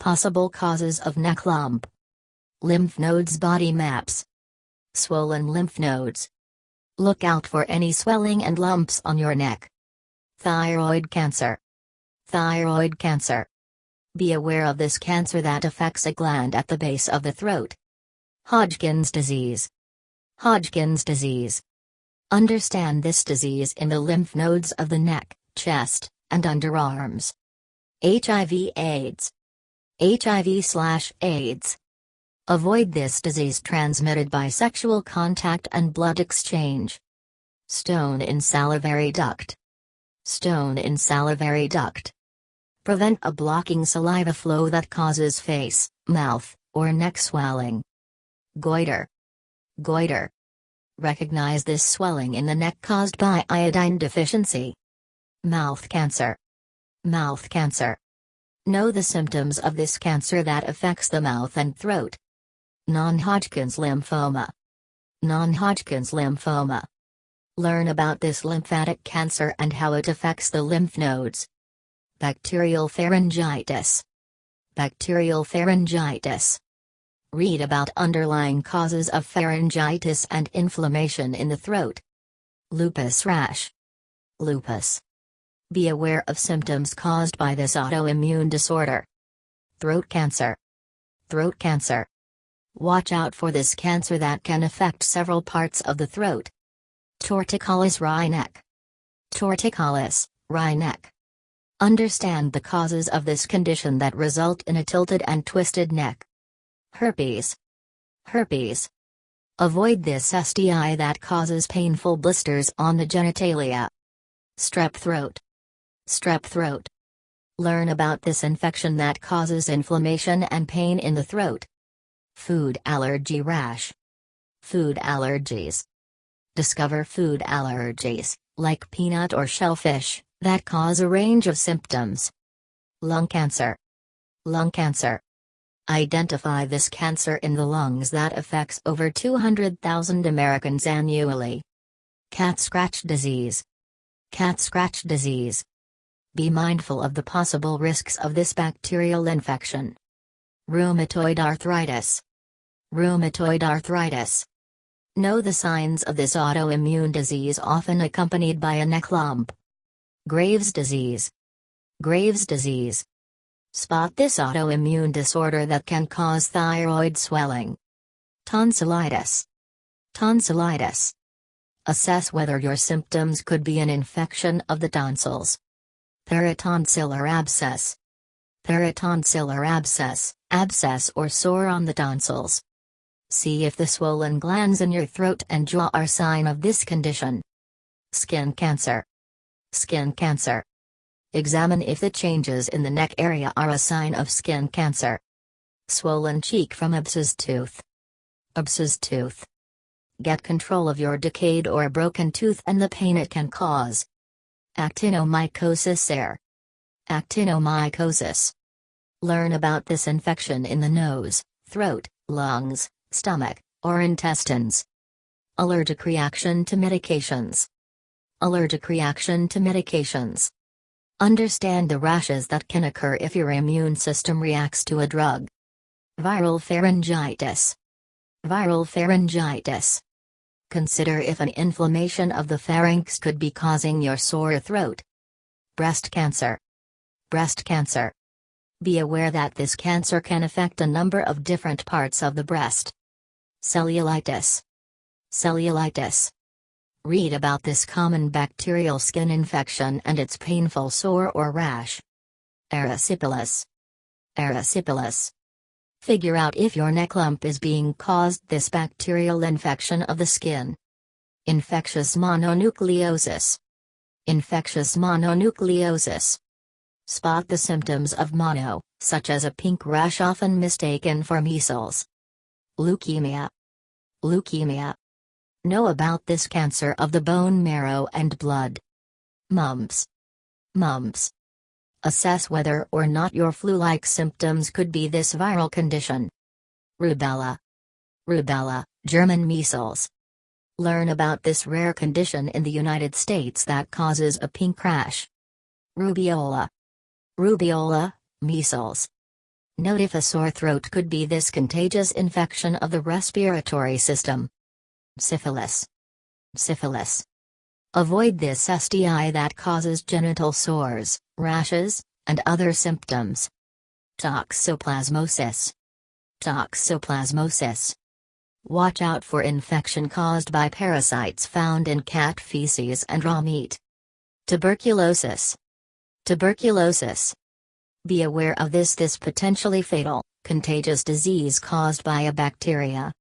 Possible causes of neck lump. Lymph nodes BodyMaps. Swollen lymph nodes. Look out for any swelling and lumps on your neck. Thyroid cancer. Thyroid cancer. Be aware of this cancer that affects a gland at the base of the throat. Hodgkin's disease. Hodgkin's disease. Understand this disease in the lymph nodes of the neck, chest, and underarms. HIV/AIDS. HIV/AIDS. Avoid this disease transmitted by sexual contact and blood exchange. Stone in salivary duct. Stone in salivary duct. Prevent a blocking saliva flow that causes face, mouth, or neck swelling. Goiter. Goiter. Recognize this swelling in the neck caused by iodine deficiency. Mouth cancer. Mouth cancer. Know the symptoms of this cancer that affects the mouth and throat. Non-Hodgkin's lymphoma. Non-Hodgkin's lymphoma. Learn about this lymphatic cancer and how it affects the lymph nodes. Bacterial pharyngitis. Bacterial pharyngitis. Read about underlying causes of pharyngitis and inflammation in the throat. Lupus rash. Lupus. Be aware of symptoms caused by this autoimmune disorder. Throat cancer. Throat cancer. Watch out for this cancer that can affect several parts of the throat. Torticollis wry neck. Torticollis, wry neck. Understand the causes of this condition that result in a tilted and twisted neck. Herpes. Herpes. Avoid this STI that causes painful blisters on the genitalia. Strep throat. Strep throat. Learn about this infection that causes inflammation and pain in the throat. Food allergy rash. Food allergies. Discover food allergies, like peanut or shellfish, that cause a range of symptoms. Lung cancer. Lung cancer. Identify this cancer in the lungs that affects over 200,000 Americans annually. Cat scratch disease. Cat scratch disease. Be mindful of the possible risks of this bacterial infection. Rheumatoid arthritis. Rheumatoid arthritis. Know the signs of this autoimmune disease often accompanied by a neck lump. Graves' disease. Graves' disease. Spot this autoimmune disorder that can cause thyroid swelling. Tonsillitis. Tonsillitis. Assess whether your symptoms could be an infection of the tonsils. Peritonsillar abscess. Peritonsillar abscess, abscess or sore on the tonsils. See if the swollen glands in your throat and jaw are sign of this condition. Skin cancer. Skin cancer. Examine if the changes in the neck area are a sign of skin cancer. Swollen cheek from abscess tooth. Abscess tooth. Get control of your decayed or broken tooth and the pain it can cause. Actinomycosis air. Actinomycosis. Learn about this infection in the nose, throat, lungs, stomach, or intestines. Allergic reaction to medications. Allergic reaction to medications. Understand the rashes that can occur if your immune system reacts to a drug. Viral pharyngitis. Viral pharyngitis. Consider if an inflammation of the pharynx could be causing your sore throat. Breast cancer. Breast cancer. Be aware that this cancer can affect a number of different parts of the breast. Cellulitis. Cellulitis. Read about this common bacterial skin infection and its painful sore or rash. Erysipelas. Erysipelas. Figure out if your neck lump is being caused this bacterial infection of the skin. Infectious mononucleosis. Infectious mononucleosis. Spot the symptoms of mono, such as a pink rash often mistaken for measles. Leukemia. Leukemia. Know about this cancer of the bone marrow and blood. Mumps. Mumps. Assess whether or not your flu-like symptoms could be this viral condition. Rubella. Rubella, German measles. Learn about this rare condition in the United States that causes a pink rash. Rubeola. Rubeola, measles. Note if a sore throat could be this contagious infection of the respiratory system. Syphilis. Syphilis. Avoid this STI that causes genital sores, rashes, and other symptoms. Toxoplasmosis. Toxoplasmosis. Watch out for infection caused by parasites found in cat feces and raw meat. Tuberculosis. Tuberculosis. Be aware of this potentially fatal, contagious disease caused by a bacteria,